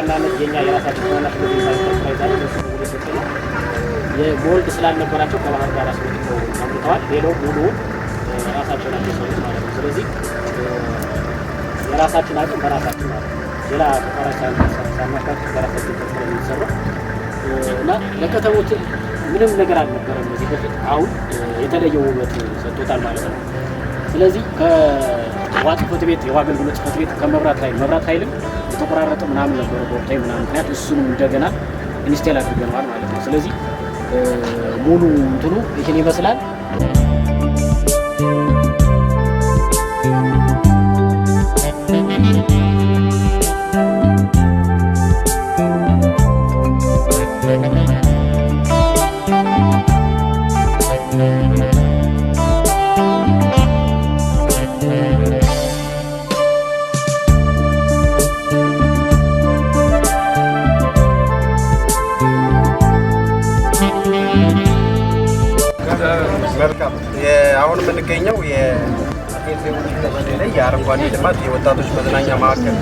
በዋናነት የኛ የራሳችን ዋናነት ሳይታይዛል የሞልድ ስላልነበራቸው ከባህር ዳር አስመጥተው አምጥተዋል። ሌላው ሙሉ ራሳቸው ናቸው ሰሩት ማለት ነው። ስለዚህ የራሳችን አቅም በራሳችን ማለት ነው። ሌላ ተቋራጭ ሳናካት በራሳችን ስለሚሰሩ እና ለከተሞች ምንም ነገር አልነበረም እዚህ በፊት። አሁን የተለየ ውበት ሰጥቶታል ማለት ነው። ስለዚህ ከውሃ ጽሕፈት ቤት የውሃ አገልግሎት ጽሕፈት ቤት ከመብራት ኃይልም የተቆራረጠ ምናምን ነበረ በወቅታዊ ምናምን ምክንያት እሱንም እንደገና ኢንስቴል አድርገነዋል ማለት ነው። ስለዚህ ሙሉ እንትኑ ይህን ይመስላል። መልካም አሁን የምንገኘው ላይ የአረንጓዴ ልማት የወጣቶች መዝናኛ ማዕከል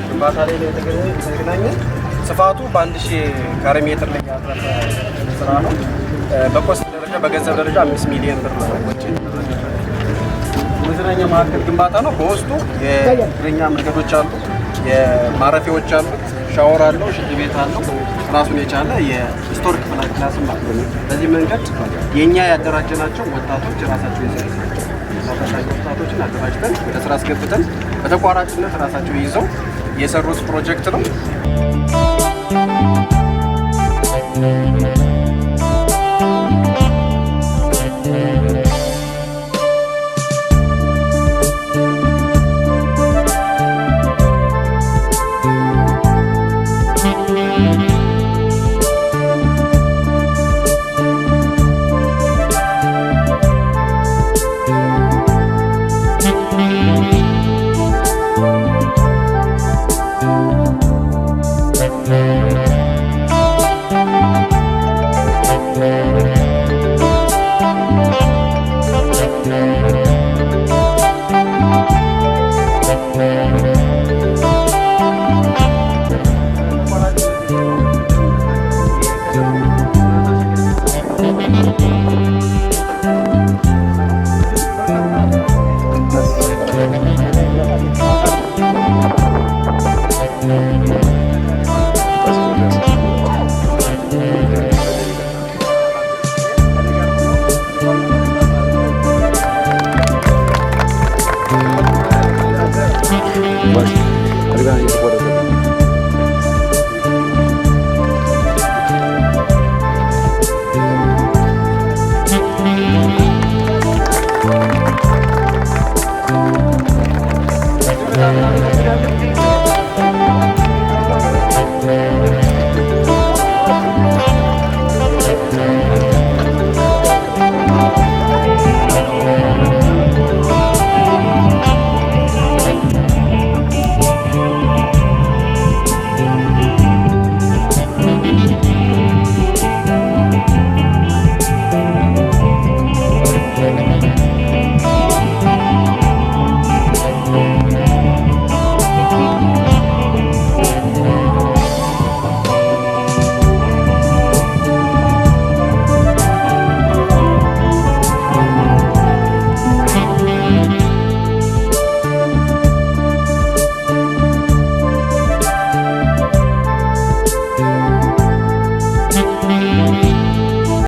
ግንባታ ላይ ነው የተገናኘ። ስፋቱ በ1000 ካሬ ሜትር ላይ ያረፈ ስራ ነው። በኮስት ደረጃ በገንዘብ ደረጃ 5 ሚሊዮን ብር ወጪ መዝናኛ ማዕከል ግንባታ ነው። በውስጡ የእግረኛ መንገዶች አሉ፣ የማረፊያዎች አሉ፣ ሻወር አለው፣ ሽንት ቤት አለው፣ ራሱን የቻለ የስቶር ክፍል ክላስም አለው። በዚህ መንገድ የኛ ያደራጀናቸው ወጣቶች ራሳቸው የሰሩት ወጣቶችን አደራጅተን ወደ ስራ አስገብተን በተቋራጭነት ራሳቸው ይዘው የሰሩት ፕሮጀክት ነው። Arriba,